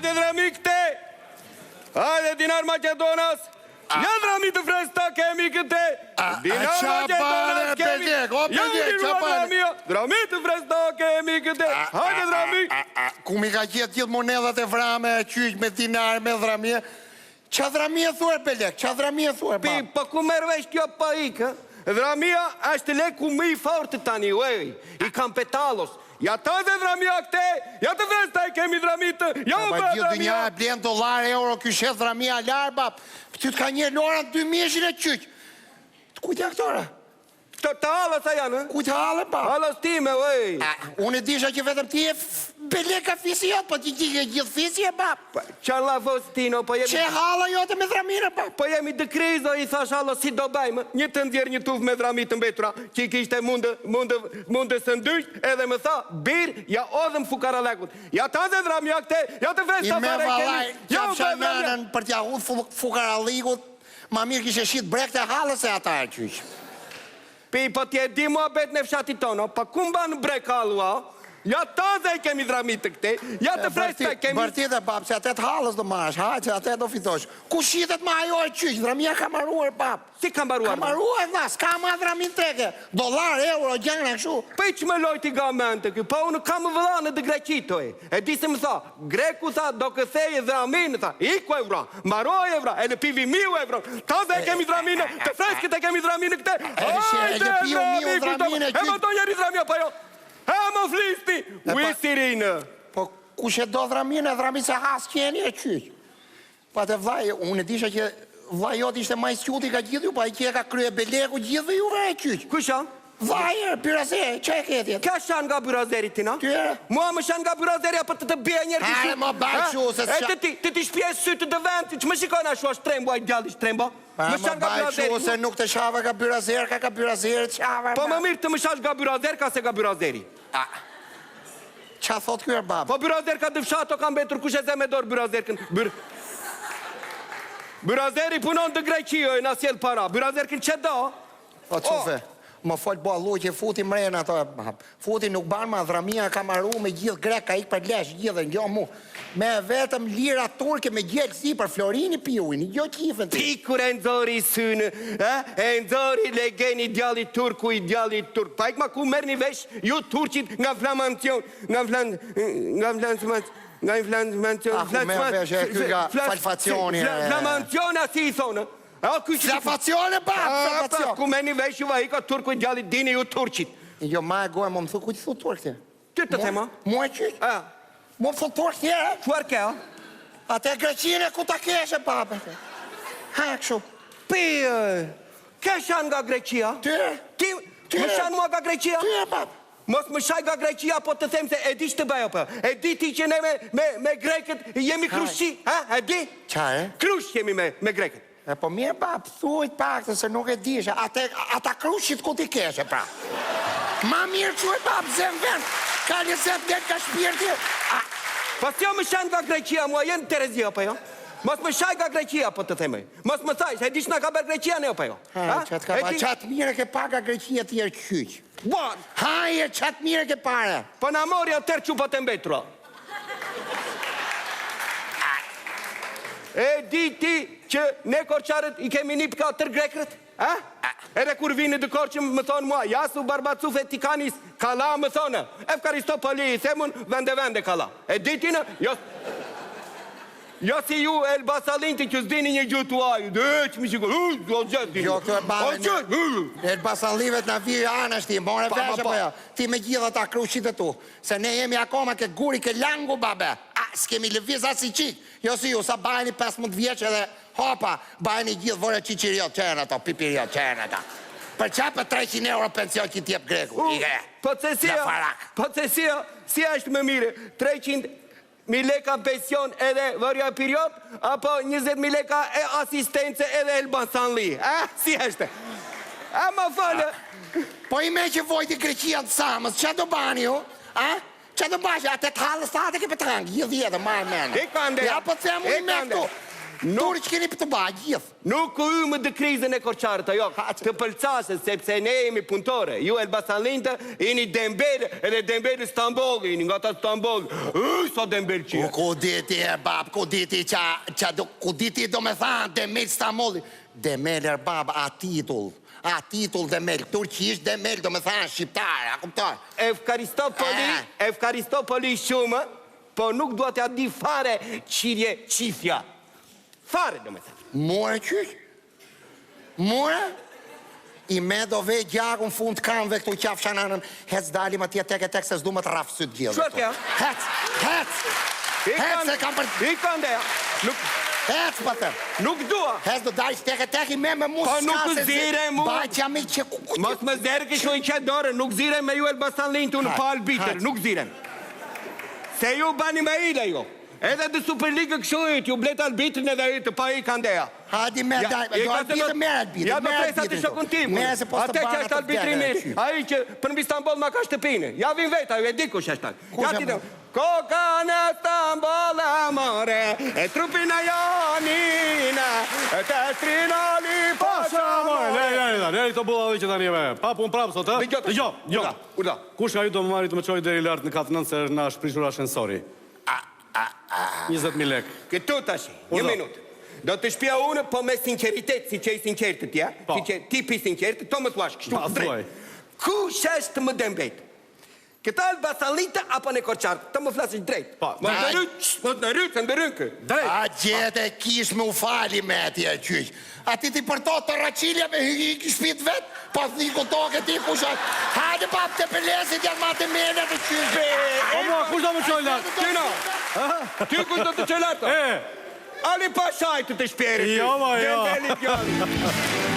Hajde drami këte! Hajde Dinar Macedonas! Ja drami të fresta kemi këte! Dinar Macedonas kemi! Ja drami! Drami të fresta kemi këte! Hajde drami! Ku mi ka qetë gjithë monedat e vrame, qyq me dinar, me dramje? Qa dramje thuar, Belek? Qa dramje thuar, bab? Pa ku merë vesh kjo pa ikë? Dramia është leku më i fortë tani, uej, i Kampetalos. Ja ta dhe dramia këte, ja të fresta e kemi dramitë, ja u bërë Gjithë dramia. dënja e blenë dolar, euro, këshet dramia larë, bab. Ty të ka një loran 2000 e qyq. Kujtja këtore? Të halës a janë, Kujtë halë, bab? halës time, uej. Unë e disha që vetëm ti e Beleka fisijot, po ti e gjithë fisje, bab. Qarë la fosë tino, po jemi... Që hala jote me dramire, bab? Po jemi dë krizo, i thash hallo, si do bajmë, një të ndjerë një tuf me dramit të mbetura, që i kishte mundë së ndysht, edhe më tha, birë, ja odhëm fukaralekut. Ja ta dhe dramja këte, ja të fresta I me fare valaj, kemi. Ja u qapë bërë dramja. shananën për t'ja hudhë fukarallikut, ma mirë kishe shqit brekte halës e ata e qyq. Pi, po t'je di mua bet në fshatit tono, pa ku mba në brek halua, ja ta dhe i kemi dramit të këte, ja të fresta kemi... Bërtit e bab, që atet halës do marrësh, hajtë që atet do fitosh. Ku shitet ma ajo e qyq, dramia ka maruar, bab. Si kam baruar? Ka maruar, dha, s'ka ma dramin teke. Dolar, euro, gjengë, këshu. Po i që me lojti ga mente kë, po unë kam vëlla në dë Greqitoj. E di se më tha, Greku tha, do këthej dramin, tha, iku evra, maroj evra, e në pivi miu evra, ta dhe kemi draminë, të freskët e kemi draminë këte. E piu miu dramine, E më do njeri dramja, pa jo. E më flisti, uisirinë. Po, ku që do dramine, dramin se has qeni e qyq. Pa të vlaj, unë e disha që vlaj jot ishte maj sjuti ka gjithë ju, pa i kje ka krye Beleku gjithë juve e qyq. Kusha? Vlaj, Byrazeri, që e ketjet? Ka shan nga Byrazeri tina? Tyre? Mua më shan nga Byrazeri, apo të bje njerë të Hare, më bajt shu, se s'qa... E të ti shpjes sytë të vend, që më shikojnë ashtu ashtë trembo, a i djalli shtrembo? Më bajt shu, se nuk të shava ka Byrazer, ka Byrazer të shava. Po më mirë të më shash nga Byrazer, ka se nga Byrazeri. Qa thot kërë, bab? Po Byrazer ka dëfshato, ka mbetur, kush e ze me dorë Byrazerkën? Byrazeri punon të Greqioj, në asjel para. Byrazerkën që do? Po, qufe, më folë bo allu që futi mrejnë ato, futi nuk banë ma dramia ka maru me gjithë grek, ka ikë për lesh gjithë, një mu. Me vetëm lira turke me gjellë si për Florini piuin, një qifën të. Pikur e nëzori synë, e nëzori legeni djalli turku i djalli turk. Pa ikë ma ku merë një vesh, ju turqit nga flamancion, flamanciona si i thonë. Flafacione, bab, ku merë një vesh, ju va ika turku i djalli dini ju turqit. Jo, ma e gojë, më më thu, ku që thu turke? Ty të thema? Mua qyq? Më më thu turke tjere? Quar ke, a? Ate Greqine ku ta keshe, bab. Ha, këshu. Pi, ke shan nga Greqia? Tyre? Ti, më shan mua nga Greqia? Tyre, bab. Mos më shaj nga Greqia, po të them se e di që të bëjo për. E di ti që ne me Grekët jemi krushqi, ha? E di? Qare? Krushq jemi me Grekët. E po mirë, bab, thujt pak të se nuk e dishe. Ata krushqit ku ti keshe, pra. Ma mirë që e bab, zem vend. Ka një zem vend, ka shpirti. Pas jo më shan nga Greqia, mua jenë Terezia, po jo? Mos më shaj nga Greqia, po të themej. Mos më thajsh, e di që nga ka bërë Greqia, ne, po jo? Qatë mire ke paga Greqia tjerë qyq. Bon! Haje, qatë mire ke pare. Po na morja tërë qupat e mbetura. E di ti që ne korqarët i kemi një pka tërë grekrët? Edhe kur vini dë korqëm më thonë mua, jasu barbacuf e tikanis, kala më thonë. Efkaristopoli i themun, vende kala. E di ti në, jo si ju Elbasalinti që s'dini një gjutë uaju, dhe që mi shikon, o gjëtë, Jo, këto e bale, Elbasanlivet në vijë anash ti, more veshe po jo. Ti me gjitha ta krushqit e tu, se ne jemi akoma ke guri, ke langu, babe. S'kemi lëviz as i qik. Jo si ju, sa bajni 15 vjeqe dhe hopa, bajni gjithë vore qiqiriot, qenë ato, pipiriot, qenë ato. Për qapë 300 euro pension që t'jep Greku, ike. Po të si është më mire, 300.000 leka pension edhe vërja period, apo 20.000 leka e asistence edhe Elbasanli. Si është? Ma falë. Po i me që vojti Greqia të samës, që do bani ju? Që do bani, atë të halës të atë ke për trangë, gjithë jetë, ma e menë. Ja, po të themu i me këtu. Turq keni për të ba, gjithë. Nuk u ymë dë krizën e Korçarët, ajo, të pëlqasët, sepse ne jemi punëtore. Ju Elbasanlintë, jeni Dembele, edhe Dembele Stamboll, jeni nga ta Stamboll. Sa Dembele që. Ku diti e bab, ku diti ku diti do me thanë Demel Stambolli. Demel er bab, a titull Demel, turqisht Demel do me thanë shqiptar, a kuptar. Evkaristopoli shumë, po nuk duat ja di fare qirje qifja. Fare, do me thënë. More qysh? More? I me do vej gjakun fund kamve këtu qaf shananën, hec dalim atje tek e tek se s'du më të rafë sytë gjithë. Qërë kja? Hec se kam për... Ika ndeja. Hec pëtër. Nuk dua. Hec do dajsh tek e tek i me mu Pa s'ka nuk se... zire mu. Bajqa mi që... Mos më zere kështu i qetë dore, nuk zire me ju Elbasanlintë unë pa albitër, nuk zire. Se ju bani me ile ju. Edhe dhe Superligë kështu ju bletë albitrin edhe i të pa i kandeja. Hadi me daj, do albitër merë albitër. Ja do presa të shokun tim. Ate që është albitri mirë, a i që për mbi Stamboll ma ka shtëpini. Ja vin veta, ju e di kush është. Ja ti dhe, koka në Stamboll amore, e trupina janina, e të strinali pasha amore. Lej të bulla dhe që tani me. Papu unë prapë sot, e? Dëgjo. Kush ka ju do më marri të më qoj deri lartë në katë nënë se na shprishur ashensori? 20.000 lek. Këtu tashi, një minut. Do të shpia unë, po me sinceritet, si që i sincertët, ja? Si që tipi sincertët, to më thuash kështu drejt. Kush është më dembejt? Këta Elbasanlintë apo në Korçarët? Të më flasësh drejt. Mos në rytë, në rënkë. A gjete kish me u fali me atje qysh. A ti për to të raqilja me hyki shpit vet, pas një këtoke ti kushat. Hajde pap të pëlesit janë ma të mene të qysh. Kush do më qoj lartë? Tino, ty kush do të qoj lartë? Ali pa shajtë të shperit. Jo, ma, jo. Dembelit janë.